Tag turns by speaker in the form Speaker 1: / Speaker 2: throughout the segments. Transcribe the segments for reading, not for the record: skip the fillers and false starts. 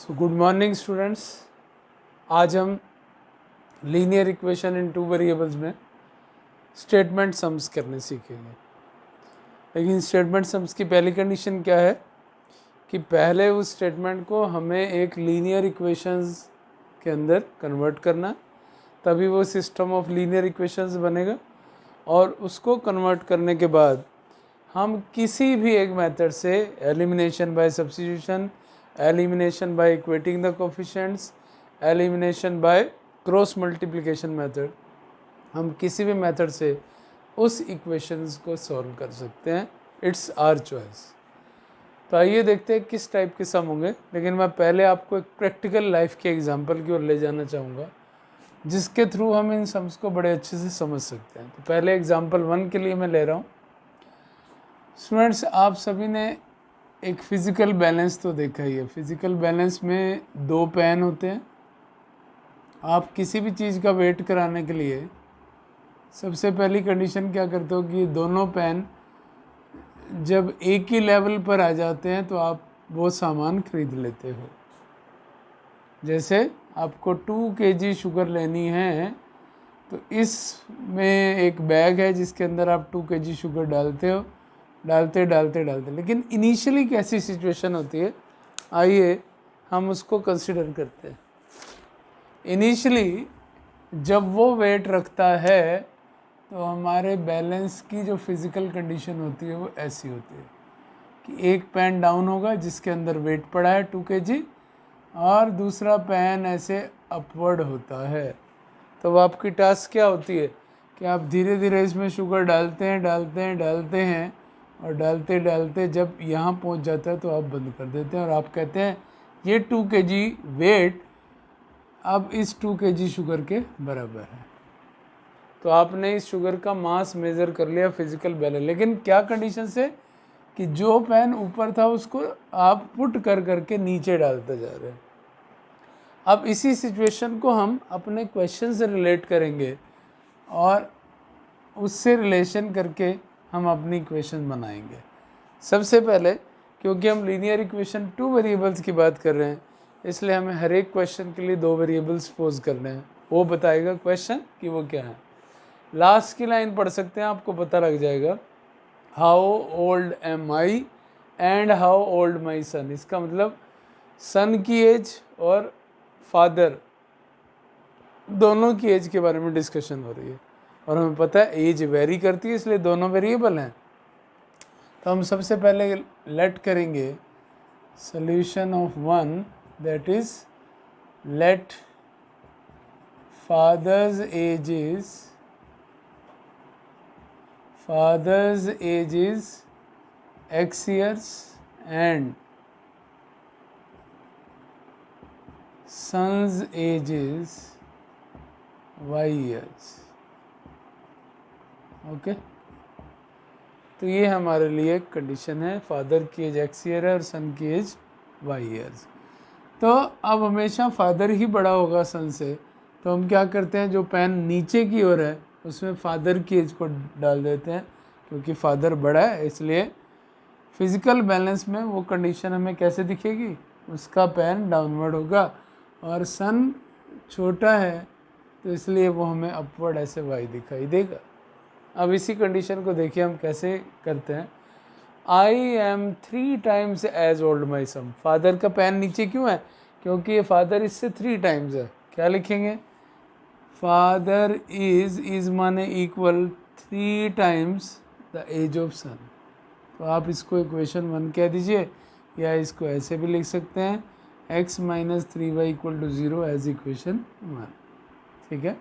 Speaker 1: So good morning students. आज हम linear equation in two variables में स्टेटमेंट सम्स करने सीखेंगे। लेकिन स्टेटमेंट सम्स की पहली कंडीशन क्या है कि पहले उस स्टेटमेंट को हमें एक लीनियर इक्वेशंस के अंदर कन्वर्ट करना, तभी वो सिस्टम ऑफ लीनियर इक्वेशंस बनेगा। और उसको कन्वर्ट करने के बाद हम किसी भी एक मेथड से elimination by substitution, elimination by equating the coefficients, elimination by cross multiplication method, हम किसी भी मेथड से उस इक्वेशंस को सॉल्व कर सकते हैं। It's our choice. तो आइए देखते हैं किस टाइप के सम होंगे। लेकिन मैं पहले आपको एक प्रैक्टिकल लाइफ के एग्जांपल की ओर ले जाना चाहूँगा, जिसके थ्रू हम इन सम्स को बड़े अच्छे से समझ सकते हैं। तो पहले एग्जांपल 1 के लिए मैं ले रहा हूँ। स्टूडेंट्स, आप सभी ने एक फ़िज़िकल बैलेंस तो देखा ही है। फ़िज़िकल बैलेंस में 2 पेन होते हैं। आप किसी भी चीज़ का वेट कराने के लिए सबसे पहली कंडीशन क्या करते हो कि दोनों पेन जब एक ही लेवल पर आ जाते हैं तो आप वो सामान खरीद लेते हो। जैसे आपको 2 kg शुगर लेनी है, तो इसमें एक बैग है जिसके अंदर आप 2 kg शुगर डालते हो, डालते। लेकिन इनिशियली कैसी सिचुएशन होती है, आइए हम उसको कंसिडर करते हैं। इनिशियली जब वो वेट रखता है तो हमारे बैलेंस की जो फिज़िकल कंडीशन होती है वो ऐसी होती है कि एक पेन डाउन होगा जिसके अंदर वेट पड़ा है 2 kg, और दूसरा पेन ऐसे अपवर्ड होता है। तो आपकी टास्क क्या होती है कि आप धीरे धीरे इसमें शुगर डालते हैं और डालते जब यहाँ पहुँच जाता है तो आप बंद कर देते हैं और आप कहते हैं ये 2 kg वेट अब इस 2 kg शुगर के बराबर है। तो आपने इस शुगर का मास मेज़र कर लिया फिजिकल बैलेंस। लेकिन क्या कंडीशन से कि जो पेन ऊपर था उसको आप पुट करके नीचे डालते जा रहे हैं। अब इसी सिचुएशन को हम अपने क्वेश्चन से रिलेट करेंगे और उससे रिलेशन करके हम अपनी इक्वेशन बनाएंगे। सबसे पहले, क्योंकि हम लीनियर इक्वेशन 2 वेरिएबल्स की बात कर रहे हैं, इसलिए हमें हर एक क्वेश्चन के लिए 2 वेरिएबल्स पोज करने हैं। वो बताएगा क्वेश्चन कि वो क्या है। लास्ट की लाइन पढ़ सकते हैं, आपको पता लग जाएगा। How old am I and how old my son. इसका मतलब सन की एज और फादर दोनों की एज के बारे में डिस्कशन हो रही है। और हमें पता है एज वेरी करती है, इसलिए दोनों वेरिएबल हैं। तो हम सबसे पहले लेट करेंगे solution of 1, that is let father's age is x years and son's age is y years। Okay, तो ये हमारे लिए एक कंडीशन है। फादर की एज x ईयर है और सन की एज y ईयर्स। तो अब हमेशा फादर ही बड़ा होगा सन से, तो हम क्या करते हैं, जो पेन नीचे की ओर है उसमें फादर की एज को डाल देते हैं, क्योंकि फादर बड़ा है। इसलिए फिज़िकल बैलेंस में वो कंडीशन हमें कैसे दिखेगी, उसका पेन डाउनवर्ड होगा और सन छोटा है तो इसलिए वो हमें अपवर्ड ऐसे वाई दिखाई देगा। अब इसी कंडीशन को देखिए हम कैसे करते हैं। I am 3 times age old my son. Father का पेन नीचे क्यों है, क्योंकि ये फादर इससे 3 times है। क्या लिखेंगे, फादर इज माने equal 3 times the age of son. तो आप इसको इक्वेशन 1 कह दीजिए, या इसको ऐसे भी लिख सकते हैं x - 3y = 0 एज इक्वेशन 1। ठीक है,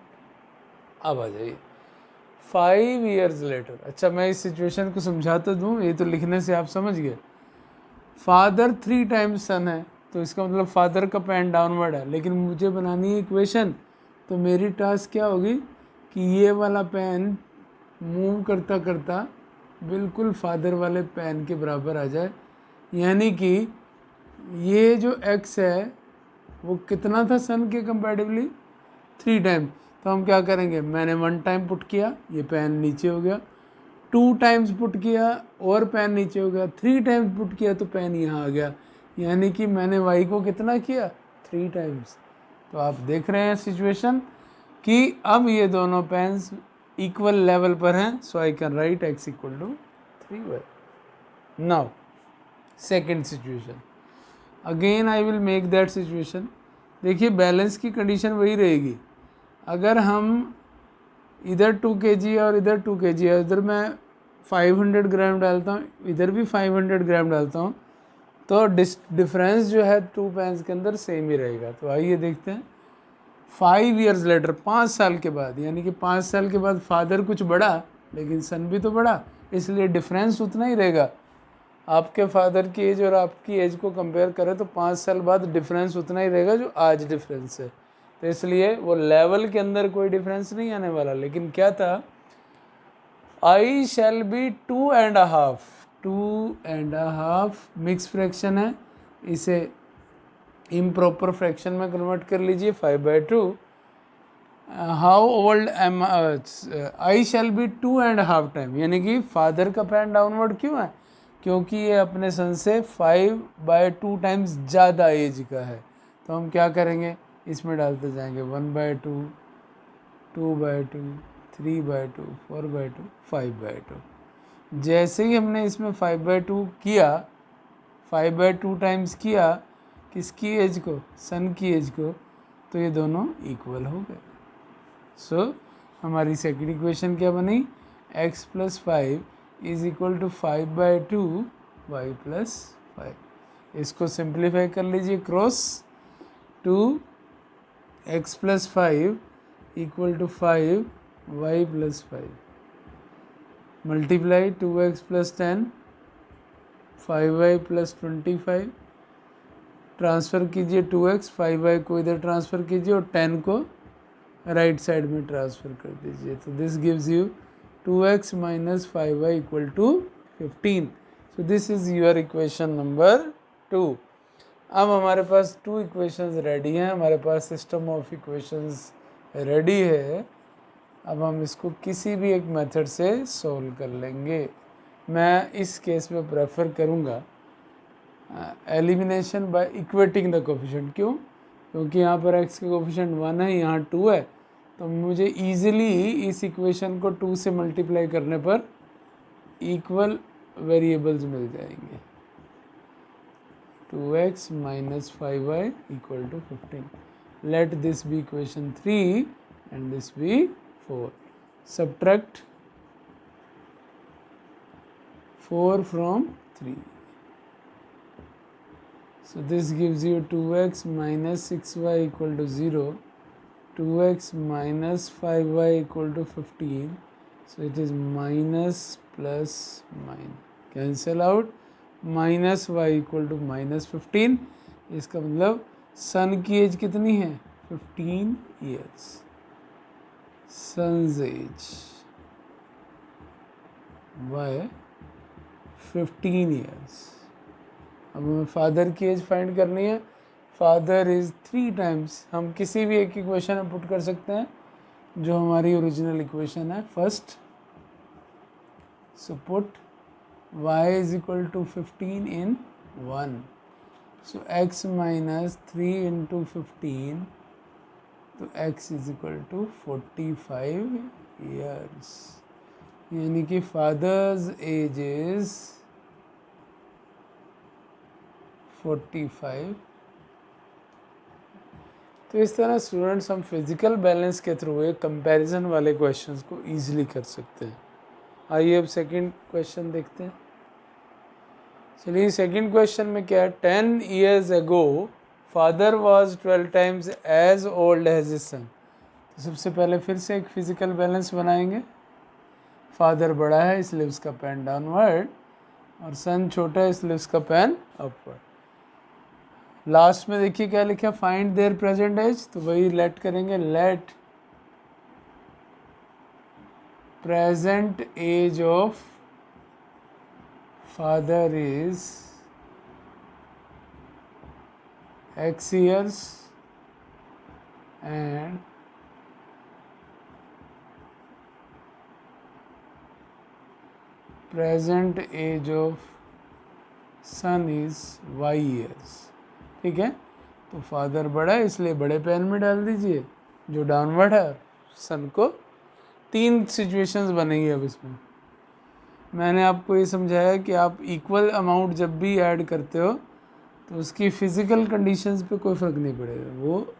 Speaker 1: अब आ जाइए 5 years लेटर। अच्छा, मैं इस सिचुएशन को समझा तो दूँ, ये तो लिखने से आप समझ गए। फादर 3 times सन है, तो इसका मतलब फादर का पेन डाउनवर्ड है। लेकिन मुझे बनानी है इक्वेशन, तो मेरी टास्क क्या होगी कि ये वाला पेन मूव करता बिल्कुल फादर वाले पेन के बराबर आ जाए। यानी कि ये जो x है वो कितना था सन के कंपैरेटिवली, 3 टाइम। तो हम क्या करेंगे, मैंने 1 टाइम पुट किया, ये पेन नीचे हो गया। 2 टाइम्स पुट किया और पेन नीचे हो गया। 3 टाइम्स पुट किया तो पेन यहाँ आ गया। यानी कि मैंने y को कितना किया 3 टाइम्स। तो आप देख रहे हैं सिचुएशन कि अब ये दोनों पेन्स इक्वल लेवल पर हैं, so I can write x equal to 3y। Now second situation, again I will make that situation. देखिए बैलेंस की कंडीशन वही रहेगी। अगर हम इधर 2 kg और इधर 2 kg है, इधर मैं 500 ग्राम डालता हूँ, इधर भी 500 ग्राम डालता हूँ, तो डिफरेंस जो है 2 पेन्स के अंदर सेम ही रहेगा। तो आइए देखते हैं 5 ईयर्स लेटर, 5 साल के बाद, यानी कि 5 साल के बाद फादर कुछ बढ़ा लेकिन सन भी तो बढ़ा, इसलिए डिफरेंस उतना ही रहेगा। आपके फादर की एज और आपकी एज को कंपेयर करें तो 5 साल बाद डिफरेंस उतना ही रहेगा जो आज डिफरेंस है। तो इसलिए वो लेवल के अंदर कोई डिफरेंस नहीं आने वाला। लेकिन क्या था, I shall be 2.5, 2.5 mix fraction है, इसे इम्प्रॉपर फ्रैक्शन में कन्वर्ट कर लीजिए 5/2। How old am I shall be 2.5 time, यानी कि फादर का पेन डाउनवर्ड क्यों है, क्योंकि ये अपने सन से 5/2 टाइम्स ज़्यादा एज का है। तो हम क्या करेंगे, इसमें डालते जाएंगे 1/2, 2/2, 3/2, 4/2, 5/2। जैसे ही हमने इसमें 5/2 किया, 5/2 टाइम्स किया किसकी एज को, सन की एज को, तो ये दोनों इक्वल हो गए। सो हमारी सेकंड इक्वेशन क्या बनी, x + 5 is equal to 5/2 y + 5। इसको सिंप्लीफाई कर लीजिए cross, 2x + 5 equal to 5 y + 5, multiply 2x + 10 5y + 25, transfer कीजिए 2x, 5y को इधर ट्रांसफ़र कीजिए और 10 को राइट साइड में ट्रांसफ़र कर दीजिए। तो this gives you 2x - 5y = 15। So this is your equation number 2। अब हमारे पास 2 इक्वेशंस रेडी हैं, हमारे पास सिस्टम ऑफ इक्वेशंस रेडी है। अब हम इसको किसी भी एक मेथड से सॉल्व कर लेंगे। मैं इस केस में प्रेफर करूँगा elimination by equating the coefficient. क्यों, क्योंकि यहाँ पर x के कोफिशिएंट 1 है, यहाँ 2 है, तो मुझे ईजिली इस इक्वेशन को 2 से मल्टीप्लाई करने पर इक्वल वेरिएबल्स मिल जाएंगे। 2x - 5y = 15। Let this be equation 3 and this be 4. Subtract 4 from 3. So this gives you 2x - 6y = 0, 2x - 5y = 15. So it is minus plus minus, cancel out, minus y = -15। इसका मतलब सन की as कितनी है 15 years, son's age by 15 years. अब हमें father की as find करनी है। फादर इज़ 3 टाइम्स, हम किसी भी एक इक्वेशन में पुट कर सकते हैं जो हमारी ओरिजिनल इक्वेशन है first. So put y = 15 in 1, so x - 3 × 15, तो x = 45 ईयर्स, यानी कि फादर्स एज इज 45। तो इस तरह स्टूडेंट्स हम फिजिकल बैलेंस के थ्रू एक कंपैरिजन वाले क्वेश्चंस को इजीली कर सकते हैं। आइए अब सेकंड क्वेश्चन देखते हैं। चलिए सेकंड क्वेश्चन में क्या है, 10 years ago father was 12 times age old age his son. तो सबसे पहले फिर से एक फिजिकल बैलेंस बनाएंगे। फादर बड़ा है इसलिए उसका पेन डाउनवर्ड, और सन छोटा है इसलिए उसका पेन अपवर्ड। लास्ट में देखिए क्या लिखा, फाइंड देयर प्रेजेंट एज, तो वही लेट करेंगे, let present age of father is x years and present age of son is y years. ठीक है, तो फादर बड़ा है इसलिए बड़े पेन में डाल दीजिए जो डाउनवर्ड है, सन को। 3 सिचुएशंस बनेंगी अब इसमें। मैंने आपको ये समझाया कि आप इक्वल अमाउंट जब भी ऐड करते हो तो उसकी फिज़िकल कंडीशंस पे कोई फ़र्क नहीं पड़ेगा, वो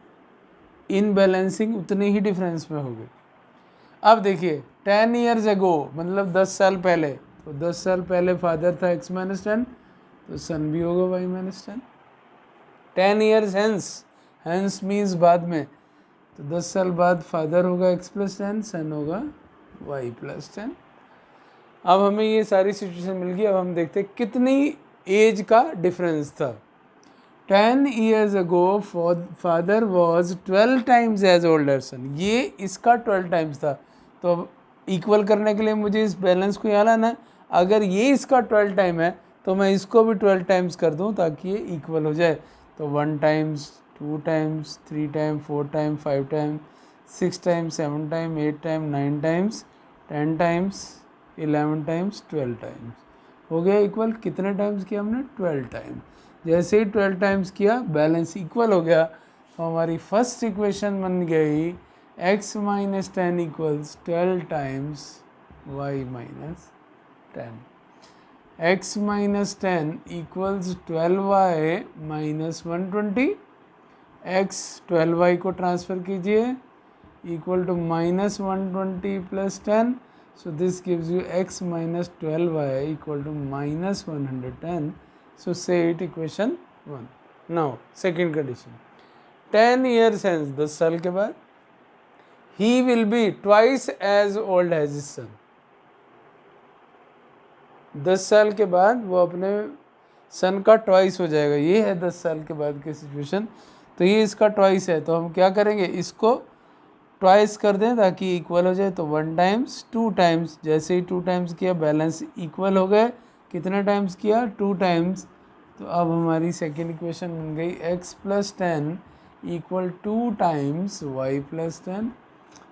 Speaker 1: इन बैलेंसिंग उतने ही डिफरेंस में होगी। अब देखिए 10 ईयर्स एगो मतलब 10 साल पहले, तो 10 साल पहले फादर था x माइनस 10, तो सन भी होगा y minus 10। 10 years hence means बाद में, तो 10 साल बाद फादर होगा x प्लस 10, सन होगा y प्लस 10। अब हमें ये सारी सिचुएशन मिल गई। अब हम देखते हैं कितनी एज का डिफरेंस था। 10 years ago father was 12 times as older son, ये इसका 12 टाइम्स था। तो अब इक्वल करने के लिए मुझे इस बैलेंस को यहाँ लाना है। अगर ये इसका 12 टाइम है तो मैं इसको भी 12 टाइम्स कर दूँ ताकि ये इक्वल हो जाए। तो 1 times, 2 times, 3 time, 4 time, 5 time, 6 time, 7 time, 8 time, 9 times, 10 times, 11 times, 12 times. हो गया इक्वल। कितने टाइम्स किया हमने? 12 टाइम। जैसे ही 12 टाइम्स किया बैलेंस इक्वल हो गया, तो हमारी फर्स्ट इक्वेशन बन गई x minus 10 equals 12 times y minus 10। x minus 10 equals 12y minus 120। x 12y को ट्रांसफ़र कीजिए equal to minus 120 plus 10, so this gives you x minus 12y equal to minus 110. So say it equation 1. Now second condition, 10 years hence, 10 साल के बाद, he will be twice as old as his son। 10 साल के बाद वो अपने सन का twice हो जाएगा। ये है 10 साल के बाद की सिचुएशन। तो ये इसका ट्वाइस है, तो हम क्या करेंगे, इसको ट्वाइस कर दें ताकि इक्वल हो जाए। तो 1 टाइम्स, 2 टाइम्स, जैसे ही 2 टाइम्स किया बैलेंस इक्वल हो गए। कितने टाइम्स किया? 2 टाइम्स। तो अब हमारी सेकेंड इक्वेशन बन गई x plus 10 equal 2 times y plus 10।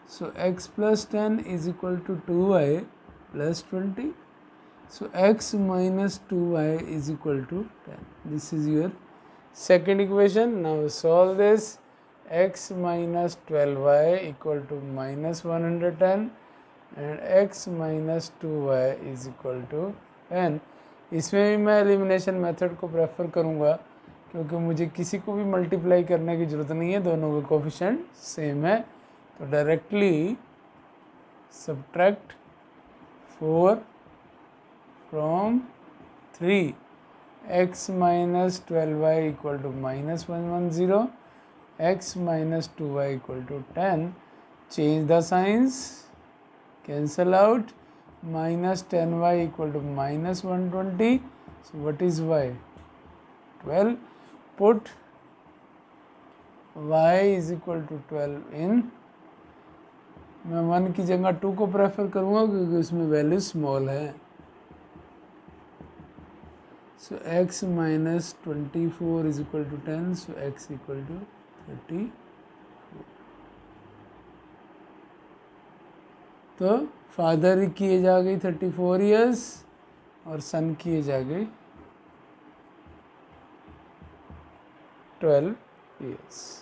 Speaker 1: So x plus 10 is equal to 2y plus 20। So x minus 2y is equal to 10. This is your second equation. Now solve this. X minus 12y equal to minus 110 and x minus 2y is equal to 10. इसमें भी मैं elimination method को prefer करूँगा क्योंकि मुझे किसी को भी मल्टीप्लाई करने की ज़रूरत नहीं है, दोनों का कोफिशिएंट सेम है। तो directly subtract 4 from 3, x minus 12y equal to minus 110, x minus 2y equal to 10. Change the signs, cancel out, minus 10y equal to minus 120. So what is y? 12. Put y is equal to 12 in, मैं 1 की जगह 2 को prefer करूँगा क्योंकि उसमें value small है। So x minus 24 is equal to 10, so x equal to 30। तो father की एज आ गई 34 ईयर्स और सन की एज आ गई 12 ईयर्स।